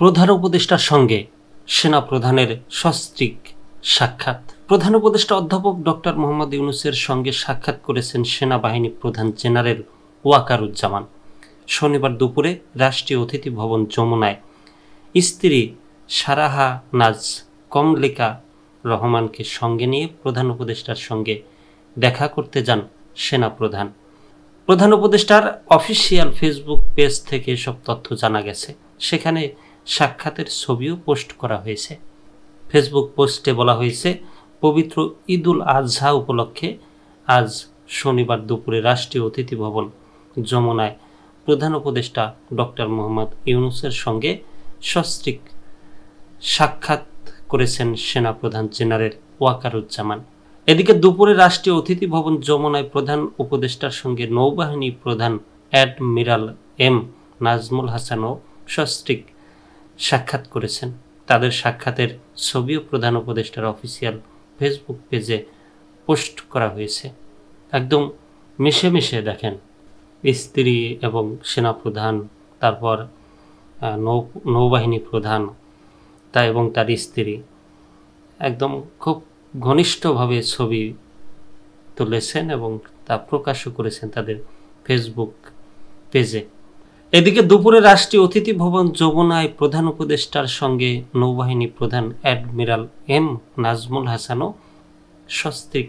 প্রধান উপদেষ্টার সঙ্গে সেনা প্রধানের সস্ত্রীক সাক্ষাৎ। প্রধান উপদেষ্টা অধ্যাপক ডক্টর মোহাম্মদ ইউনূসের সঙ্গে সাক্ষাৎ করেছেন সেনাবাহিনী প্রধান জেনারেল ওয়াকারুজ্জামান। শনিবার দুপুরে রাষ্ট্রীয় অতিথি ভবন যমুনায় স্ত্রী সারাহা নাজ কমলিকা রহমানকে সঙ্গে নিয়ে প্রধান উপদেষ্টার সঙ্গে দেখা করতে যান সেনাপ্রধান। প্রধান উপদেষ্টার অফিসিয়াল ফেসবুক পেজ থেকে এসব তথ্য জানা গেছে। সেখানে সাক্ষাতের ছবিও পোস্ট করা হয়েছে। ফেসবুক পোস্টে বলা হয়েছে, পবিত্র ঈদুল আজহা উপলক্ষে আজ শনিবার দুপুরে রাষ্ট্রীয় অতিথি ভবন যমুনায় প্রধান উপদেষ্টা ডক্টর মোহাম্মদ ইউনূসের সঙ্গে সস্ত্রীক সাক্ষাৎ করেছেন সেনাপ্রধান জেনারেল ওয়াকারুজ্জামান। এদিকে দুপুরে রাষ্ট্রীয় অতিথি ভবন যমুনায় প্রধান উপদেষ্টার সঙ্গে নৌবাহিনী প্রধান অ্যাডমিরাল এম নাজমুল হাসানও সস্ত্রীক সাক্ষাৎ করেছেন। তাদের সাক্ষাতের ছবিও প্রধান উপদেষ্টার অফিসিয়াল ফেসবুক পেজে পোস্ট করা হয়েছে। একদম মিশে মিশে দেখেন স্ত্রী এবং সেনাপ্রধান, তারপর নৌবাহিনী প্রধান এবং তার স্ত্রী একদম খুব ঘনিষ্ঠভাবে ছবি তুলেছেন এবং তা প্রকাশও করেছেন তাদের ফেসবুক পেজে। এদিকে দুপুরে রাষ্ট্রীয় অতিথি ভবন যমুনায় প্রধান উপদেষ্টার সঙ্গে নৌবাহিনী প্রধান অ্যাডমিরাল এম নাজমুল হাসানও সস্ত্রীক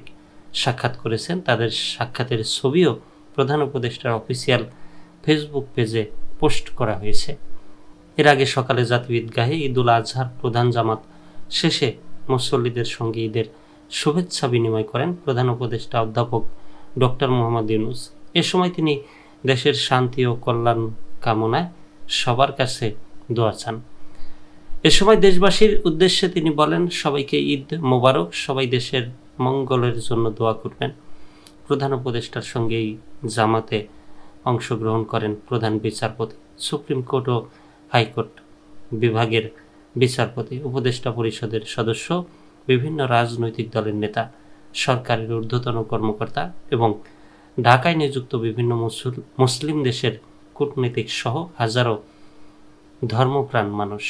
সাক্ষাৎ করেছেন। তাদের সাক্ষাতের ছবিও প্রধান উপদেষ্টার অফিসিয়াল ফেসবুক পেজে পোস্ট করা হয়েছে। এর আগে সকালে জাতীয় ঈদগাহে ঈদুল আজহার প্রধান জামাত শেষে মুসল্লিদের সঙ্গে ঈদের শুভেচ্ছা বিনিময় করেন প্রধান উপদেষ্টা অধ্যাপক ডক্টর মোহাম্মদ ইউনূস। এ সময় তিনি দেশের শান্তি ও কল্যাণ কামনায় সবার কাছে দোয়া চান। এ সময় দেশবাসীর উদ্দেশ্যে তিনি বলেন, সবাইকে ঈদ মোবারক, সবাই দেশের মঙ্গলের জন্য দোয়া করবেন। প্রধান উপদেষ্টার সঙ্গে এই জামাতে অংশগ্রহণ করেন প্রধান বিচারপতি, সুপ্রিম কোর্ট ও হাইকোর্ট বিভাগের বিচারপতি, উপদেষ্টা পরিষদের সদস্য, বিভিন্ন রাজনৈতিক দলের নেতা, সরকারের ঊর্ধ্বতন কর্মকর্তা এবং ঢাকায় নিযুক্ত বিভিন্ন মুসলিম দেশের কূটনীতিক সহ হাজারো ধর্মপ্রাণ মানুষ।